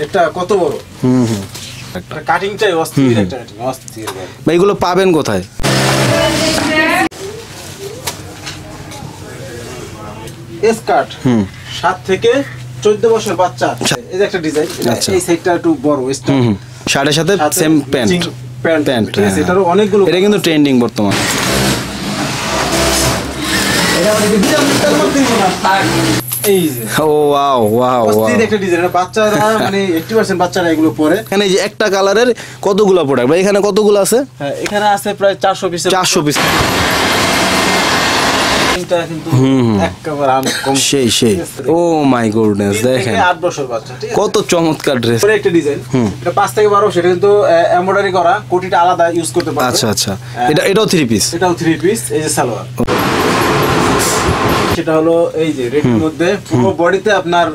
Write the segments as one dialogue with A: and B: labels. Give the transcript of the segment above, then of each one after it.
A: এটা কত বড় একটা কাটিংটাই অস্থির একটা কাটিং অস্থির
B: ভাই এগুলো পাবেন কোথায়
A: স্কার্ট 7 থেকে 14 বছর বাচ্চা এই যে একটা ডিজাইন এই সাইডটা একটু বড় স্টার
B: শার্টের সাথে সেম প্যান্ট ঠিক আছে
A: এটারও অনেকগুলো
B: এটা কিন্তু ট্রেন্ডিং বর্তমান
A: এই যে
B: ও ওয়াও ওয়াও
A: অস্থির একটা ডিজাইন এটা বাচ্চারা মানে 80% বাচ্চারা এগুলো পরে
B: এখানে যে একটা কালারের কতগুলো প্রোডাক্ট ভাই এখানে কতগুলো আছে
A: হ্যাঁ এখানে আছে প্রায় 400 পিস এটা কিন্তু একবার আনকম
B: সেই ও মাই গডনেস দেখেন
A: 8 বছর বাচ্চা ঠিক আছে
B: কত চমৎকার ড্রেস
A: পরে একটা ডিজাইন এটা 5 থেকে 12 সেটা কিন্তু এমব্রয়ডারি করা কোটিটা আলাদা ইউজ করতে পারবে
B: আচ্ছা এটাও 3 পিস
A: এটাও 3 পিস এই যে সালোয়ার সেটা হলো এই যে রেডের মধ্যে পুরো বডিতে আপনার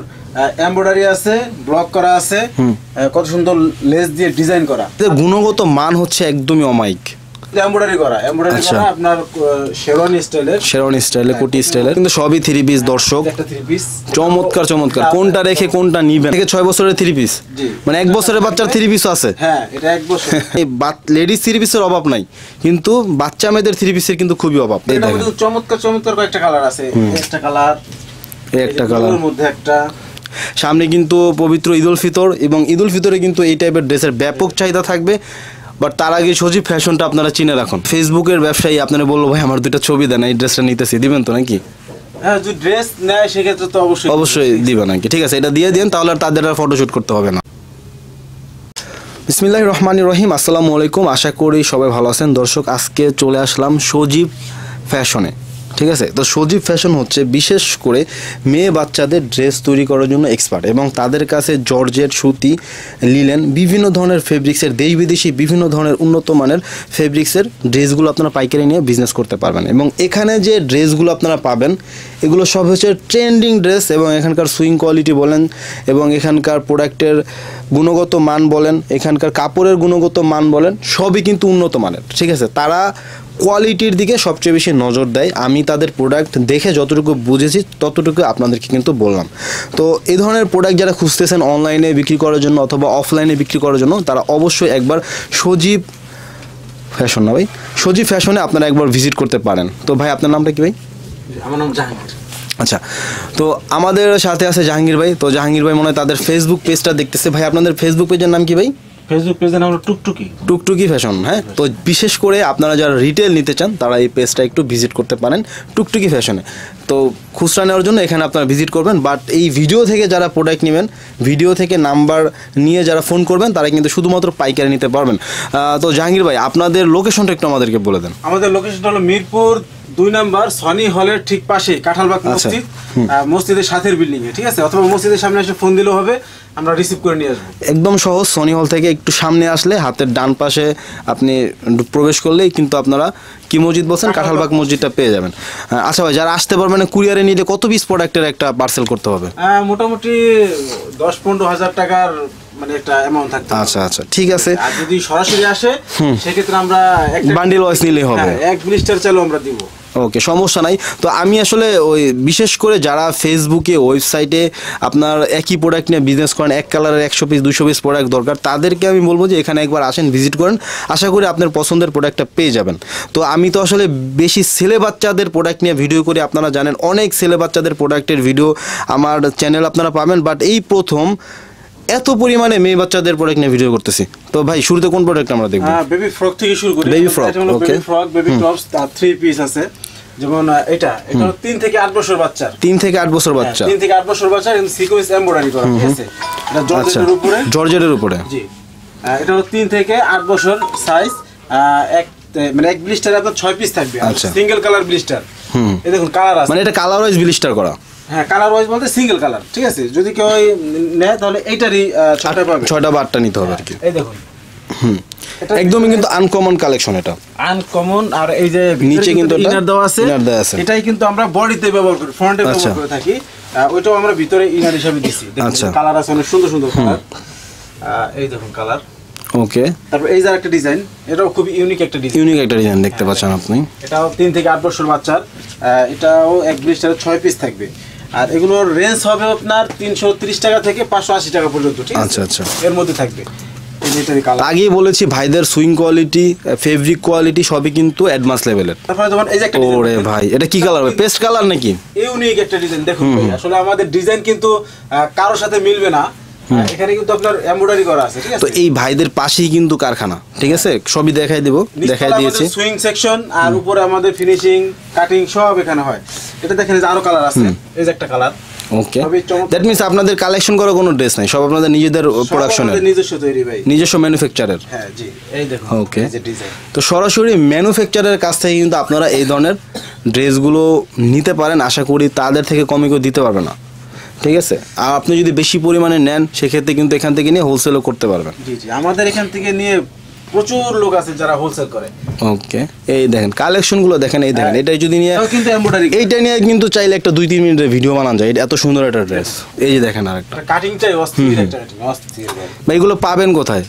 A: এমব্রয়ডারি আছে ব্লক করা আছে কত সুন্দর লেস দিয়ে ডিজাইন করা
B: গুণগত মান হচ্ছে একদমই অমাইক
A: এমব্রয়ডারি করা আপনার শেরওয়ানি স্টাইলে
B: কোটি স্টাইলে কিন্তু সবই 3 পিস দর্শক
A: একটা 3 পিস
B: চমৎকার কোনটা রেখে কোনটা নিবেন থেকে 6 বছরের 3 পিস মানে 1 বছরের বাচ্চার 3 পিস আছে
A: হ্যাঁ এটা 1 বছর
B: এই লেডিস 3 পিসের অভাব নাই কিন্তু বাচ্চা মেয়েদের 3 পিসের কিন্তু খুবই অভাব
A: এটা কিন্তু চমৎকার কয়েকটা কালার আছে একটা কালার এর মধ্যে একটা
B: সামনে কিন্তু পবিত্র ঈদুল ফিতর এবং ঈদুল ফিতরে কিন্তু এই টাইপের ড্রেসের ব্যাপক চাহিদা থাকবে বাট তার আগে সজীব ফ্যাশনটা আপনারা চিনে রাখুন ফেসবুকের ব্যবসায়ী আপনারা বললো ভাই আমার দুইটা ছবি দেন এই ড্রেসটা নিতেছি দিবেন তো নাকি
A: হ্যাঁ যদি ড্রেস নেয় সেক্ষেত্রে তো অবশ্যই
B: দিবেন নাকি ঠিক আছে এটা দিয়ে দেন তাহলে আর তাদের আর ফটোশুট করতে হবে না বিসমিল্লাহির রহমানির রহিম আসসালামু আলাইকুম আশা করি সবাই ভালো আছেন দর্শক আজকে চলে আসলাম সজীব ফ্যাশনে ঠিক আছে তো সজীব ফ্যাশন হচ্ছে বিশেষ করে মেয়ে বাচ্চাদের ড্রেস তৈরি করার জন্য এক্সপার্ট এবং তাদের কাছে জর্জেট সুতি লিলেন বিভিন্ন ধরনের ফেব্রিক্সের দেশ বিদেশি বিভিন্ন ধরনের উন্নত মানের ফেব্রিক্সের ড্রেসগুলো আপনারা পাইকারি নিয়ে বিজনেস করতে পারবেন এবং এখানে যে ড্রেসগুলো আপনারা পাবেন এগুলো সব হচ্ছে ট্রেন্ডিং ড্রেস এবং এখানকার সুইং কোয়ালিটি বলেন এবং এখানকার প্রোডাক্টের গুণগত মান বলেন এখানকার কাপড়ের গুণগত মান বলেন সবই কিন্তু উন্নত মানের ঠিক আছে তারা কোয়ালিটির দিকে সবচেয়ে বেশি নজর দেয় আমি তাদের প্রোডাক্ট দেখে যতটুকু বুঝেছি ততটুকু আপনাদেরকে কিন্তু বললাম তো এই ধরনের প্রোডাক্ট যারা খুঁজতেছেন অনলাইনে বিক্রি করার জন্য অথবা অফলাইনে বিক্রি করার জন্য তারা অবশ্যই একবার সজীব ফ্যাশন না ভাই সজীব ফ্যাশনে আপনারা একবার ভিজিট করতে পারেন তো ভাই আপনার নামটা কি ভাই
A: আমার নাম জাহাঙ্গীর
B: আচ্ছা তো আমাদের সাথে আছে জাহাঙ্গীর ভাই তো জাহাঙ্গীর ভাই মনে হয় তাদের ফেসবুক পেজটা দেখতেছে ভাই আপনাদের ফেসবুক পেজের নাম কি ভাই
A: ফেসবুক পেজের নাম হলো টুকটুকি
B: ফ্যাশন হ্যাঁ তো বিশেষ করে আপনারা যারা রিটেল নিতে চান তারা এই পেজটা একটু ভিজিট করতে পারেন টুকটুকি ফ্যাশনে তো খুচরা নেওয়ার জন্য এখানে আপনারা ভিজিট করবেন বাট এই ভিডিও থেকে যারা প্রোডাক্ট নেবেন ভিডিও থেকে নাম্বার নিয়ে যারা ফোন করবেন তারা কিন্তু শুধুমাত্র পাইকারি নিতে পারবেন তো জাহাঙ্গীর ভাই আপনাদের লোকেশনটা একটু আমাদেরকে বলে দেন
A: আমাদের লোকেশনটা হলো মিরপুর 2 নাম্বার সনি হলের ঠিক পাশে কাঁঠালবাগ মসজিদ মসজিদের সাথের বিল্ডিং এ ঠিক আছে অথবা মসজিদের সামনে এসে ফোন দিলেও হবে আমরা রিসিভ করে নিয়ে আসবো
B: একদম সহজ সনি হল থেকে একটু সামনে আসলে হাতের ডান পাশে আপনি প্রবেশ করলেই কিন্তু আপনারা কি মসজিদ বলছেন কাঁঠালবাগ মসজিদটা পেয়ে যাবেন আচ্ছা ভাই যারা আসতে পারবেন কুরিয়ারে নিলে কত পিস প্রোডাক্টের একটা পার্সেল করতে হবে
A: মোটামুটি 10-15 হাজার টাকার মানে একটা অ্যামাউন্ট থাকতে
B: আচ্ছা ঠিক আছে
A: আর যদি সরাসরি আসে সেক্ষেত্রে আমরা একটা
B: বান্ডিল ওয়াইজ নিলেই হবে
A: এক ব্লিস্টার চালও আমরা দিব
B: ওকে সমস্যা নাই তো আমি আসলে ওই বিশেষ করে যারা ফেসবুকে ওয়েবসাইটে আপনার একই প্রোডাক্ট নিয়ে বিজনেস করেন এক কালারের 100 পিস 200 পিস প্রোডাক্ট দরকার তাদেরকে আমি বলবো যে এখানে একবার আসেন ভিজিট করেন আশা করি আপনার পছন্দের প্রোডাক্টটা পেয়ে যাবেন তো আমি তো আসলে বেশি ছেলে বাচ্চাদের প্রোডাক্ট নিয়ে ভিডিও করি আপনারা জানেন অনেক ছেলে বাচ্চাদের প্রোডাক্টের ভিডিও আমার চ্যানেল আপনারা পাবেন বাট এই প্রথম এত পরিমাণে মেয়ে বাচ্চাদের প্রোডাক্ট নিয়ে ভিডিও করতেছি তো ভাই শুরুতে কোন প্রোডাক্ট আমরা দেখব
A: বেবি ফ্রক থেকে শুরু করি
B: baby frock
A: okay baby frock baby tops 3 piece আছে যেমন এটা 3 থেকে 8 বছর বাচ্চা
B: 3 থেকে 8 বছর বাচ্চা
A: 3 থেকে 8 বছর বাচ্চা কিন্তু সিকোয়েন্স এমব্রয়ডারি করা ঠিক আছে এটা
B: জর্জেটের উপরে
A: জি এটা হলো 3 থেকে 8 বছর সাইজ এক মানে এক ব্লিস্টারে আপনার 6 পিস থাকবে সিঙ্গেল কালার ব্লিস্টার এই দেখুন কালার আছে
B: মানে এটা কালার ওয়াইজ ব্লিস্টার করা
A: হ্যাঁ কালার ওয়াইজ বলতে সিঙ্গেল কালার ঠিক আছে যদি কেউ নেয় তাহলে এইটারই 6টা পাবে
B: 6টা বা 8টা নিতে হবে আর কি
A: এই দেখুন
B: একদমই কিন্তু আনকমন কালেকশন এটা
A: আনকমন আর এই যে
B: নিচে কিন্তু
A: ইনার দেওয়া আছে এটাই কিন্তু আমরা বডিতে ব্যবহার করি ফ্রন্টে ব্যবহার করে থাকি ওইটাও আমরা ভিতরে ইনার হিসেবে দিছি দেখুন কালার আছে অনেক সুন্দর সুন্দর কালার এই দেখুন কালার
B: ওকে
A: তারপর এই যে একটা ডিজাইন এটাও খুব ইউনিক একটা ডিজাইন
B: দেখতে পাচ্ছেন আপনি
A: এটাও 3 থেকে 8 বছর বাচ্চার এটাও এক ব্লিস্টারে 6 পিস থাকবে আর এগুলোর রেঞ্জ হবে আপনার 330 টাকা থেকে 580 টাকা পর্যন্ত, ঠিক আছে?
B: আচ্ছা আচ্ছা,
A: এর মধ্যে থাকবে। এই যে এটারই কালার।
B: আগেই বলেছি ভাইদের সুইং কোয়ালিটি, ফেব্রিক কোয়ালিটি সবই কিন্তু অ্যাডভান্স লেভেলের।
A: তারপরে দেখুন এই যে একটা
B: ওরে ভাই, এটা কি কালার ভাই? পেস্ট কালার নাকি?
A: ইউনিক একটা ডিজাইন দেখুন ভাই। আসলে আমাদের ডিজাইন কিন্তু কারোর সাথে মিলবে না, এখানে কিন্তু আপনার এমব্রয়ডারি করা আছে, ঠিক আছে?
B: তো এই ভাইদের পাশেই কিন্তু কারখানা, ঠিক আছে? সবই দেখাই দেব, দেখাই দিয়েছি।
A: সুইং সেকশন আর উপরে আমাদের ফিনিশিং, কাটিং সব এখানে হয়। এটা দেখেন যে আরো কালার আছে, এই যে একটা কালার।
B: ওকে, দ্যাট মিন্স আপনাদের কালেকশন করা কোনো ড্রেস নাই, সব আপনাদের নিজেদের প্রোডাকশনের,
A: নিজস্ব তৈরি ভাই,
B: নিজস্ব ম্যানুফ্যাকচারের।
A: হ্যাঁ জি, এই দেখুন।
B: ওকে,
A: এই যে ডিজাইন।
B: তো সরাসরি ম্যানুফ্যাকচারের কাছ থেকে কিন্তু আপনারা এই ধরনের ড্রেসগুলো নিতে পারেন। আশা করি তাদের থেকে কমে কেউ দিতে পারবে না, ঠিক আছে? আর আপনি যদি বেশি পরিমাণে নেন সেক্ষেত্রে কিন্তু এখান থেকে নিয়ে হোলসেলও করতে পারবেন।
A: জি জি, আমাদের এখান থেকে নিয়ে প্রচুর লোক আছে যারা হোলসেল করে।
B: ওকে, এই দেখেন কালেকশনগুলো দেখেন, এই দেখেন এটাই যদি নিয়ে
A: কিন্তু এমব্রয়ডারি,
B: এইটা নিয়ে কিন্তু চাইলে একটা 2-3 মিনিটের ভিডিও বানানো যায়। এটা এত সুন্দর একটা ড্রেস। এই যে দেখেন আরেকটা
A: কাটিংটাই অস্থির, একটা কাটিং অস্থির ভাই।
B: ভাই এগুলো পাবেন কোথায়?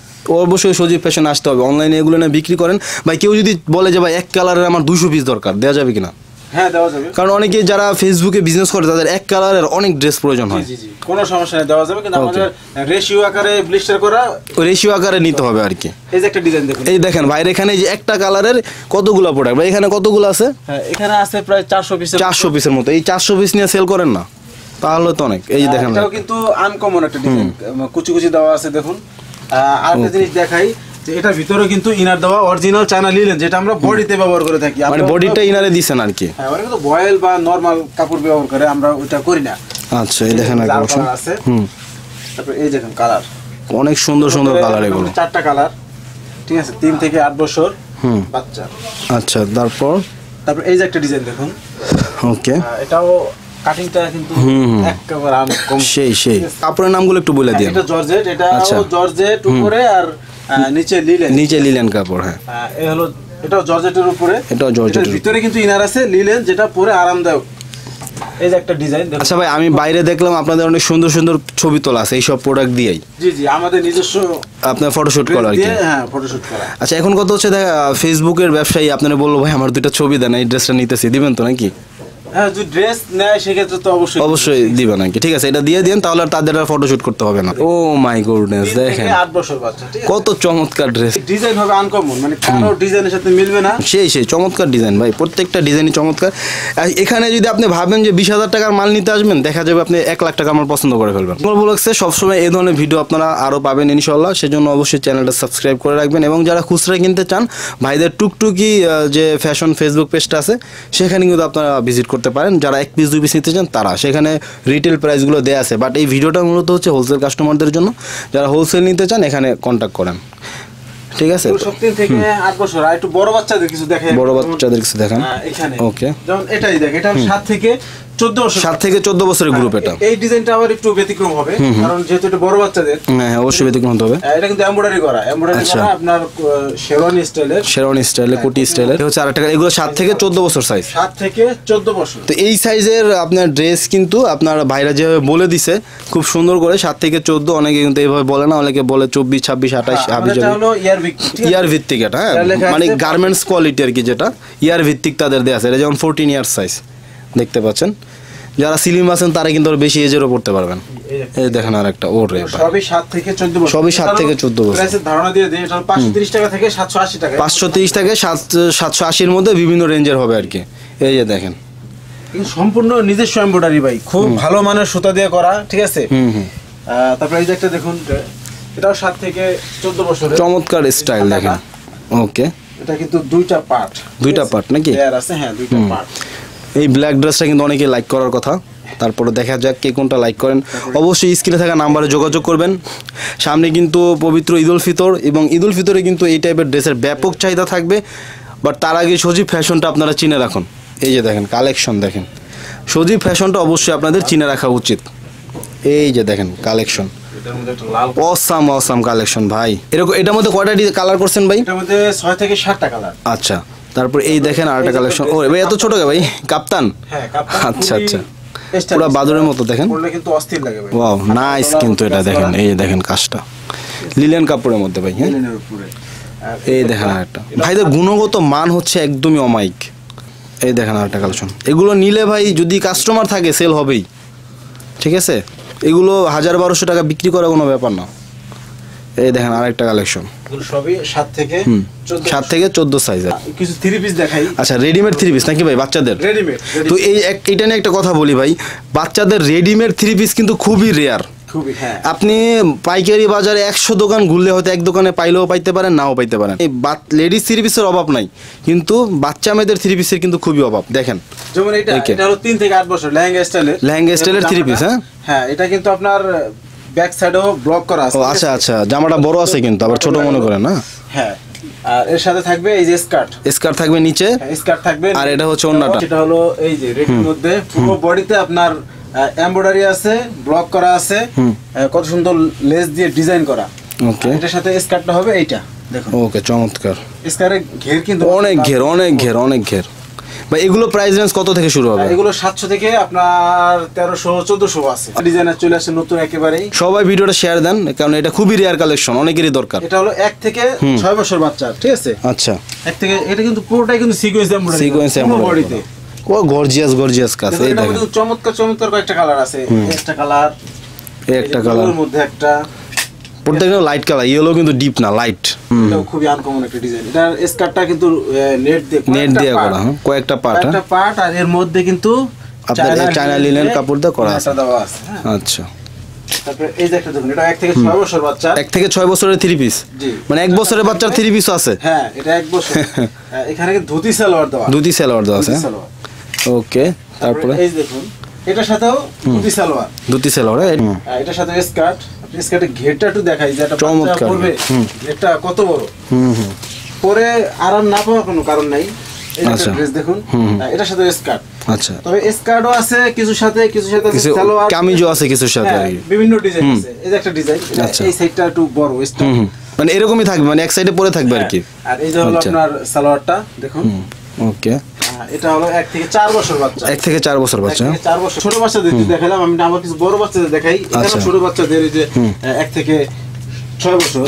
B: অবশ্যই সজীব ফ্যাশন আসতে হবে। অনলাইনে এগুলো না বিক্রি করেন ভাই। কেউ যদি বলে যে ভাই এক কালারের আমার 200 পিস দরকার, দেওয়া যাবে কিনা?
A: হ্যাঁ দেওয়া যাবে,
B: কারণ অনেকে যারা ফেসবুকে বিজনেস করে তাদের এক কালারের অনেক ড্রেস প্রয়োজন হয়।
A: জি জি, কোনো সমস্যা নেই, দেওয়া যাবে। কিন্তু আমাদের রেশিও আকারে ব্লিস্টার করা,
B: ওই রেশিও আকারে নিতে হবে আর কি।
A: এই যে একটা ডিজাইন দেখুন।
B: এই দেখেন ভাইয়ের এখানে যে একটা কালারের কতগুলো প্রোডাক্ট ভাই, এখানে কতগুলো আছে?
A: হ্যাঁ, এখানে আছে প্রায় 400 পিস।
B: 400 পিসের মতো। এই 400 পিস নিয়ে সেল করেন না তাহলে তো অনেক। এই যে দেখেন,
A: এটাও কিন্তু আনকমন একটা ডিজাইন, কুচি কুচি দেওয়া আছে দেখুন। আর একটা জিনিস দেখাই যে এটার ভিতরে কিন্তু ইনার দেওয়া অরিজিনাল চায়না লিনেন, যেটা আমরা বডিতে ব্যবহার করে থাকি।
B: মানে বডিটা ইনারে দিছেন আর কি।
A: হ্যাঁ, ওরা কিন্তু বয়েল বা নরমাল কাপড় ব্যবহার করে, আমরা ওটা করি না।
B: আচ্ছা, এই দেখেন
A: আছে। তারপর এই দেখেন কালার,
B: অনেক সুন্দর সুন্দর কালার। এগুলো
A: 4টা কালার, ঠিক আছে? 3 থেকে 8 বছর বাচ্চা।
B: আচ্ছা, তারপর
A: এই যে একটা ডিজাইন দেখুন।
B: ওকে,
A: এটাও কাটিংটা কিন্তু একেবারে আনকমন।
B: সেই কাপড়ের নামগুলো একটু বলে দিন।
A: এটা জর্জেট, এটা জর্জেট উপরে আর নিচে লিলেন
B: কাপড়। হ্যাঁ,
A: এই হলো, এটাও জর্জেটের উপরে,
B: এটাও জর্জেটের
A: ভিতরে কিন্তু ইনার আছে লিলেন, যেটা পরে আরামদায়ক। এই যে একটা ডিজাইন।
B: আচ্ছা ভাই, আমি বাইরে দেখলাম আপনাদের অনেক সুন্দর সুন্দর ছবি তোলা আছে এই সব প্রোডাক্ট দিয়েই।
A: জি জি, আমাদের নিজস্ব
B: আপনার ফটোশুট করা আর কি।
A: হ্যাঁ, ফটোশুট করা।
B: আচ্ছা, এখন কত হচ্ছে দেখা ফেসবুকের ব্যবসায়ী আপনারা বললো ভাই আমার 2টা ছবি দেন, এই ড্রেসটা নিতেছি, দিবেন তো নাকি?
A: হ্যাঁ, যদি ড্রেস নেয় সেক্ষেত্রে তো
B: অবশ্যই দিবেন নাকি? ঠিক আছে, এটা দিয়ে দিন, তাহলে আর তাদের আর ফটোশুট করতে হবে না। ও মাই গুডনেস, দেখেন
A: 8 বছর বাচ্চা, ঠিক আছে?
B: কত চমৎকার ড্রেস।
A: ডিজাইন হবে আনকমন, মানে কারো ডিজাইনের সাথে মিলবে না।
B: সেই চমৎকার ডিজাইন ভাই, প্রত্যেকটা ডিজাইনই চমৎকার। আর এখানে যদি আপনি ভাবেন যে 20,000 টাকার মাল নিতে আসবেন, দেখা যাবে আপনি 1 লাখ টাকা আমার পছন্দ করে ফেলবেন। আমার বলছে সবসময় এই ধরনের ভিডিও আপনারা আরও পাবেন ইনশাল্লাহ। সেজন্য অবশ্যই চ্যানেলটা সাবস্ক্রাইব করে রাখবেন। এবং যারা খুচরা কিনতে চান, ভাইদের টুকটুকি যে ফ্যাশন ফেসবুক পেজটা আছে সেখানে কিন্তু আপনারা ভিজিট করতে পারেন। যারা 1 পিস 2 পিস নিতে চান তারা সেখানে রিটেল প্রাইসগুলো দেওয়া আছে। বাট এই ভিডিওটা মূলত হচ্ছে হোলসেল কাস্টমারদের জন্য। যারা হোলসেল নিতে চান এখানে কন্ট্যাক্ট করেন, ঠিক আছে?
A: 3 থেকে 8 বছর। আর একটু বড় বাচ্চাদের কিছু দেখেন,
B: বড় বাচ্চাদের কিছু দেখান।
A: এখানে
B: ওকে,
A: যেমন এটাই দেখেন, এটা 7 থেকে 14 বছর।
B: 7 থেকে 14 বছরের গ্রুপ। এটা
A: এই ডিজাইনটা আবার একটু ব্যতিক্রম হবে, কারণ যেহেতু এটা বড় বাচ্চাদের।
B: হ্যাঁ, অবশ্যই ব্যতিক্রম হতে হবে।
A: এটা কিন্তু এমব্রয়ডারি করা আপনার শেরওয়ানি স্টাইলের,
B: কোটি স্টাইলের হচ্ছে আরেকটা। এগুলো 7 থেকে 14 বছর সাইজ।
A: 7 থেকে 14 বছর।
B: তো এই সাইজের আপনার ড্রেস কিন্তু আপনার ভাইরা যেভাবে বলে দিছে খুব সুন্দর করে 7 থেকে 14, অনেকে কিন্তু এইভাবে বলে না, অনেকে বলে 24, 26, 28
A: এটা হলো
B: ইয়ার ভিত্তিক। এটা হ্যাঁ, মানে গার্মেন্টস কোয়ালিটি আর কি, যেটা ইয়ার ভিত্তিক তাদের দেয়া আছে। এটা যেমন 14 ইয়ার সাইজ দেখতে পাচ্ছেন। যারা সিলিম আছেন তারা কিন্তু বেশি এজেরও পড়তে পারবেন। এই দেখেন আরেকটা, ওরে ভাই
A: সবই 7 থেকে 14 বছর।
B: সবই 7 থেকে 14 বছর।
A: প্রাইসের ধারণা দিয়ে দেই, এটা 530 টাকা থেকে 780 টাকা।
B: 530 থেকে 780 এর মধ্যে বিভিন্ন রেঞ্জের হবে আর কি। এই যে দেখেন,
A: সম্পূর্ণ নিজস্ব এমব্রয়ডারি ভাই, খুব ভালো মানের সুতা দিয়ে করা, ঠিক আছে? তারপরে এই যে একটা দেখুন, এটাও 7 থেকে 14 বছরের
B: চমৎকার স্টাইল দেখেন। ওকে,
A: এটা কিন্তু 2টা পার্ট
B: নাকি?
A: আছে, হ্যাঁ 2টা পার্ট।
B: এই ব্ল্যাক ড্রেসটা কিন্তু অনেকে লাইক করার কথা। তারপরে দেখা যাক কে কোনটা লাইক করেন। অবশ্যই স্ক্রিনে থাকা নাম্বারে যোগাযোগ করবেন। সামনে কিন্তু পবিত্র ঈদ উল ফিতর, এবং ঈদ উল ফিতরে কিন্তু এই টাইপের ড্রেসের ব্যাপক চাহিদা থাকবে। বাট তার আগে সজীব ফ্যাশনটা আপনারা চিনে রাখুন। এই যে দেখেন কালেকশন, দেখেন সজীব ফ্যাশনটা অবশ্যই আপনাদের চিনে রাখা উচিত। এই যে দেখেন কালেকশন, অসাম কালেকশন ভাই। এরকম এটার মধ্যে কয়টা কালার করছেন ভাই?
A: এটার মধ্যে 6 থেকে 7টা কালার।
B: আচ্ছা, তারপর এই দেখেন আরেকটা কালেকশন। ও ভাই এত ছোট কে ভাই? কাপ্তান?
A: হ্যাঁ, কাপ্তান।
B: আচ্ছা, পুরো বাদুরের মতো দেখেন।
A: পরলে কিন্তু অস্থির লাগে ভাই।
B: ওয়াও, নাইস কিন্তু এটা দেখেন। এই যে দেখেন কাজটা লিলেন কাপড়ের মধ্যে ভাই। হ্যাঁ,
A: লিলেনের উপরে।
B: এই দেখেন আরেকটা। ভাইদের গুণগত মান হচ্ছে একদমই অমায়িক। এই দেখেন আরেকটা কালেকশন। এগুলো নিলে ভাই যদি কাস্টমার থাকে সেল হবেই। ঠিক আছে, এগুলো 1000-1200 টাকা বিক্রি করা কোনো ব্যাপার না। এই দেখেন আরেকটা কালেকশন,
A: সবই 7 থেকে
B: 14 সাইজের
A: কিছু 3 পিস দেখাই।
B: আচ্ছা, রেডিমেড 3 পিস নাকি ভাই বাচ্চাদের?
A: রেডিমেড।
B: তো এইটা নিয়ে একটা কথা বলি ভাই, বাচ্চাদের রেডিমেড 3 পিস কিন্তু খুবই রেয়ার।
A: খুবই, হ্যাঁ।
B: আপনি পাইকারি বাজারে 100 দোকান ঘুরলে হয়তো এক দোকানে পাইলেও পাইতে পারেন, নাও পাইতে পারেন। এই লেডিস 3 পিসের অভাব নাই, কিন্তু বাচ্চা মেয়েদের 3 পিসের কিন্তু খুবই অভাব। দেখেন
A: যেমন এটা হলো 3 থেকে 8 বছর লেহেঙ্গা স্টাইলের
B: 3 পিস।
A: হ্যাঁ, এটা কিন্তু আপনার ব্যাক সাইডেও ব্লক করা আছে।
B: ও আচ্ছা আচ্ছা, জামাটা বড় আছে কিন্তু আবার ছোট মনে করেন না?
A: হ্যাঁ। আর এর সাথে থাকবে এই যে স্কার্ট
B: থাকবে নিচে,
A: স্কার্ট থাকবে,
B: আর এটা হচ্ছে ওন্নাটা।
A: এটা হলো এই যে রেডের মধ্যে পুরো বডিতে আপনার এমব্রয়ডারি আছে, ব্লক করা আছে, কত সুন্দর লেস দিয়ে ডিজাইন করা।
B: ওকে,
A: এটার সাথে স্কার্টটা হবে এইটা দেখুন।
B: ওকে, চমৎকার।
A: স্কার্টের ঘের কিন্তু
B: অনেক ঘের। ভাই এগুলো প্রাইস রেঞ্জ কত থেকে শুরু হবে?
A: এগুলো 700 থেকে আপনার 1300-1400 আছে। ডিজাইনার চলে আসছে নতুন একেবারেই।
B: সবাই ভিডিওটা শেয়ার দেন, কারণ এটা খুবই রেয়ার কালেকশন, অনেকেরই দরকার।
A: এটা হলো 1 থেকে 6 বছর বাচ্চা, ঠিক আছে?
B: আচ্ছা,
A: 1 থেকে, এটা কিন্তু পুরোটাই কিন্তু সিকোয়েন্স বডিতে।
B: ও গর্জিয়াস কাজ। এই দেখেন
A: চমৎকার কয়েকটা কালার আছে। একটা কালার, এর মধ্যে একটা
B: প্রত্যেকটা লাইট কালার, ইয়েলো কিন্তু ডিপ না, লাইট।
A: এটাও খুবই আনকমন একটা ডিজাইন। এটার স্কার্টটা কিন্তু নেট দিয়ে করা,
B: কয়েকটা পার্ট,
A: আর এর মধ্যে কিন্তু
B: চায়না লিনেন কাপড় দিয়ে করা আছে। আচ্ছা,
A: তারপরে এই যে একটা দেখুন, এটা 1 থেকে 6 বছর বাচ্চা।
B: 1 থেকে 6 বছরের 3 পিস, মানে 1 বছরের বাচ্চার 3 পিসও আছে।
A: হ্যাঁ, এটা 1 বছর। এখানে ধুতি সালোয়ার দেওয়া আছে।
B: ওকে, তারপরে
A: এই দেখুন, এটার সাথেও ধুতি সালোয়ার, এটার সাথে স্কার্টের ঘেরটা একটু দেখাই যে এটা বাচ্চা পরবে, এটা কত বড়। পরে আরাম না পাওয়ার কোনো কারণ নাই। এই একটা ড্রেস দেখুন, এটার সাথে স্কার্ট।
B: আচ্ছা,
A: তবে স্কার্টও আছে কিছু সাথে সালোয়ার,
B: কামিজও আছে কিছু সাথে,
A: বিভিন্ন ডিজাইন আছে। এই যে একটা ডিজাইন, এই সাইডটা একটু বড় স্টাইল,
B: মানে এরকমই থাকবে, মানে এক সাইডে পরে থাকবে আর কি।
A: আর এই যে হলো আপনার সালোয়ারটা দেখুন।
B: ওকে,
A: এটা হলো 1 থেকে 4 বছর বাচ্চা।
B: 1 থেকে 4 বছর বাচ্চা।
A: ছোট বাচ্চাদের দেখালাম, আমি আবার কিছু বড় বাচ্চাদের দেখাই। এখানে ছোট বাচ্চাদের এই যে 1 থেকে 6 বছর,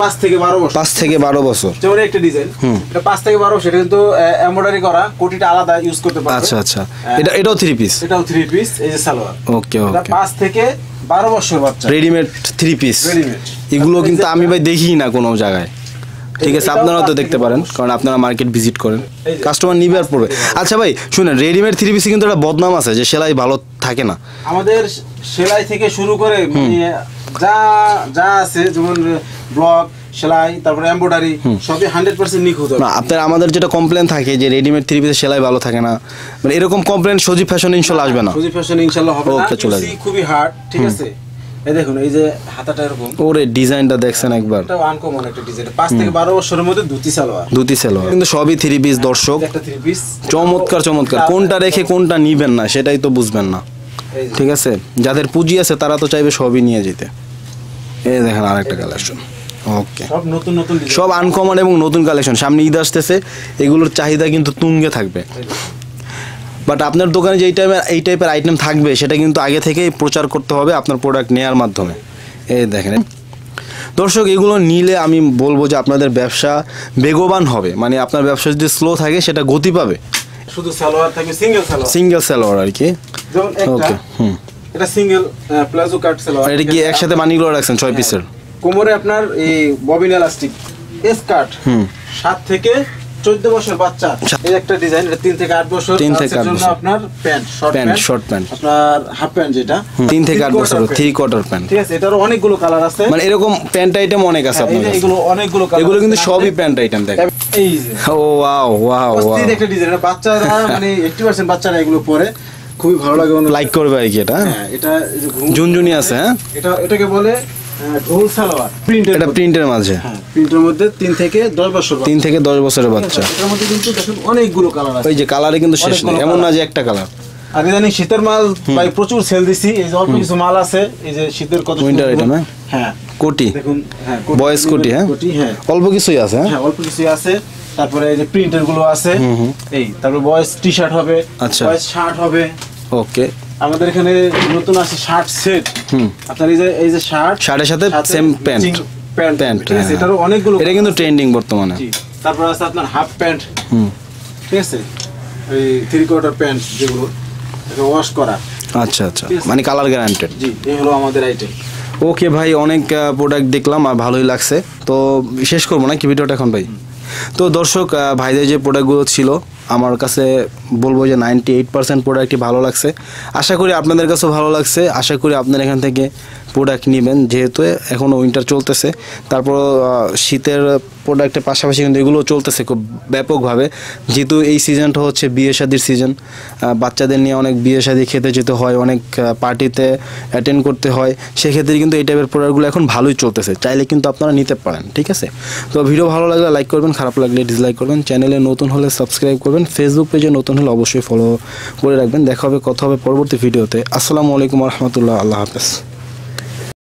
A: 5 থেকে 12 বছর।
B: 5 থেকে 12 বছর,
A: যেমন একটা ডিজাইন, এটা 5 থেকে 12 সেটা কিন্তু এমব্রয়ডারি করা, কোটিটা আলাদা ইউজ করতে পারবে।
B: আচ্ছা, এটাও 3 পিস।
A: এটাও 3 পিস। এই যে সালোয়ার,
B: ওকে,
A: এটা 5 থেকে 12 বছর বাচ্চা,
B: রেডিমেড 3 পিস। এগুলো কিন্তু আমি ভাই দেখি না কোনো জায়গায়, ঠিক আছে? আপনারা তো দেখতে পারেন, কারণ আপনারা মার্কেট ভিজিট করেন, কাস্টমার নিবে আর পড়বে। আচ্ছা ভাই শুনেন, রেডিমেড 3 পিসে কিন্তু একটা বদনাম আছে যে সেলাই ভালো থাকে না।
A: আমাদের সেলাই থেকে শুরু করে যা আছে, যেমন ব্লক সেলাই, তারপরে এমব্রয়ডারি, সবই 100% নিখুঁত।
B: না, আপনার আমাদের যেটা কমপ্লেন থাকে যে রেডিমেড 3 পিসে সেলাই ভালো থাকে না, মানে এরকম কমপ্লেন সজীব ফ্যাশন ইনশাআল্লাহ আসবে না।
A: সজীব ফ্যাশন ইনশাআল্লাহ হবে না।
B: ওকে, চলে যাবে।
A: খুবই হার্ড, ঠিক আছে? এই দেখুন, এই যে হাতাটা এরকম,
B: ওরে ডিজাইনটা দেখছেন একবার,
A: এটা আনকমন একটা ডিজাইন। 5 থেকে 12 বছরের মধ্যে ধুতি সালোয়ার
B: কিন্তু সবই 3 পিস। দর্শক,
A: একটা 3 পিস,
B: চমৎকার। কোনটা রেখে কোনটা নিবেন না সেটাই তো বুঝবেন না, ঠিক আছে? যাদের পুঁজি আছে তারা তো চাইবে সবই নিয়ে যেতে। এই দেখেন আরেকটা কালেকশন। ওকে,
A: সব নতুন
B: সব আনকমন এবং নতুন কালেকশন। সামনে ঈদ আসতেছে, এগুলোর চাহিদা কিন্তু তুঙ্গে থাকবে। বাট আপনার দোকানে যে এই টাইপের আইটেম থাকবে সেটা কিন্তু আগে থেকেই প্রচার করতে হবে আপনার প্রোডাক্ট নেওয়ার মাধ্যমে। এই দেখেন দর্শক, এগুলো নিলে আমি বলবো যে আপনাদের ব্যবসা বেগবান হবে, মানে আপনার ব্যবসা যদি স্লো থাকে সেটা গতি পাবে।
A: শুধু সালোয়ার থাকবে,
B: সিঙ্গেল সালোয়ার আর কি। ওকে,
A: এটা সিঙ্গেল প্লাজো কাট সালোয়ার।
B: এটা কি একসাথে মানিগুলো রাখছেন 6 পিসের?
A: কোমরে আপনার এই ববিন এলাস্টিক, স্কার্ট 7 থেকে 14 বছর বাচ্চা। এই একটা ডিজাইন, এটা 3 থেকে 8 বছর।
B: 3 থেকে 8 বছর
A: আপনার প্যান্ট, শর্ট প্যান্ট, আপনার হাফ প্যান্ট, যেটা
B: 3 থেকে 8 বছর 3 কোয়ার্টার প্যান্ট,
A: ঠিক আছে? এটারও অনেকগুলো কালার আছে,
B: মানে এরকম প্যান্ট আইটেম অনেক আছে আপনাদের কাছে।
A: এগুলো অনেকগুলো কালার,
B: এগুলো কিন্তু সবই প্যান্ট আইটেম। দেখেন
A: এই যে,
B: ও ওয়াও,
A: একটা ডিজাইন, এটা বাচ্চারা মানে 80% বাচ্চারা এগুলো পরে খুবই ভালো লাগে,
B: লাইক করবে আর কি। এটা
A: এটা
B: ঝুনঝুনি আছে। হ্যাঁ,
A: এটাকে বলে ঢোল সালোয়ার,
B: এটা প্রিন্টের মাঝে।
A: প্রিন্টের মধ্যে 3 থেকে 10 বছর,
B: 3 থেকে 10 বছরের বাচ্চা।
A: এটার মধ্যে কিন্তু দেখুন অনেকগুলো কালার আছে।
B: ওই যে কালারে কিন্তু শেষ নেই, এমন না যে একটা কালার।
A: আগে জানি শীতের মাল ভাই প্রচুর সেল দিছি, এই যে অল্প কিছু মাল আছে, এই যে শীতের কত
B: উইন্টার আইটেম।
A: হ্যাঁ,
B: কোটি
A: দেখুন, হ্যাঁ
B: বয়েস কোটি। হ্যাঁ, অল্প কিছুই আছে।
A: হ্যাঁ, অল্প কিছুই আছে। তারপরে এই যে প্রিন্টের গুলো আছে, এই তারপর বয়েস টি শার্ট হবে, বয়েস শার্ট হবে।
B: ওকে,
A: আমাদের এখানে নতুন আছে শার্ট সেট। আপনার এই যে শার্টের
B: সাথে সেম প্যান্ট,
A: ঠিক আছে? এটারও অনেকগুলো,
B: এটা কিন্তু ট্রেন্ডিং বর্তমানে।
A: তারপর আছে আপনার হাফ প্যান্ট, ঠিক আছে? এই 3 কোয়ার্টার প্যান্ট, যেগুলো এটা ওয়াশ করা।
B: আচ্ছা আচ্ছা, মানে কালার গ্যারান্টেড।
A: জি, এই হলো আমাদের আইটেম।
B: ওকে ভাই, অনেক প্রোডাক্ট দেখলাম আর ভালোই লাগছে, তো শেষ করবো নাকি ভিডিওটা এখন ভাই? তো দর্শক, ভাইদের যে প্রোডাক্টগুলো ছিল আমার কাছে বলবো যে 98% প্রোডাক্টই ভালো লাগছে। আশা করি আপনাদের কাছেও ভালো লাগছে। আশা করি আপনারা এখান থেকে প্রোডাক্ট নেবেন, যেহেতু এখনও উইন্টার চলতেছে। তারপর শীতের প্রোডাক্টের পাশাপাশি কিন্তু এগুলো চলতেছে খুব ব্যাপকভাবে, যেহেতু এই সিজনটা হচ্ছে বিয়ে শাদির সিজন। বাচ্চাদের নিয়ে অনেক বিয়ে শাদি খেতে যেতে হয়, অনেক পার্টিতে অ্যাটেন্ড করতে হয়, সেক্ষেত্রে কিন্তু এই টাইপের প্রোডাক্টগুলো এখন ভালোই চলতেছে, চাইলে কিন্তু আপনারা নিতে পারেন। ঠিক আছে, তো ভিডিও ভালো লাগলে লাইক করবেন, খারাপ লাগলে ডিসলাইক করবেন, চ্যানেলে নতুন হলে সাবস্ক্রাইব করবেন, ফেসবুক পেজে নতুন হলে অবশ্যই ফলো করে রাখবেন। দেখা হবে, কথা হবে পরবর্তী ভিডিওতে। আসসালামু আলাইকুম রহমতুল্লাহ, আল্লাহ হাফেজ।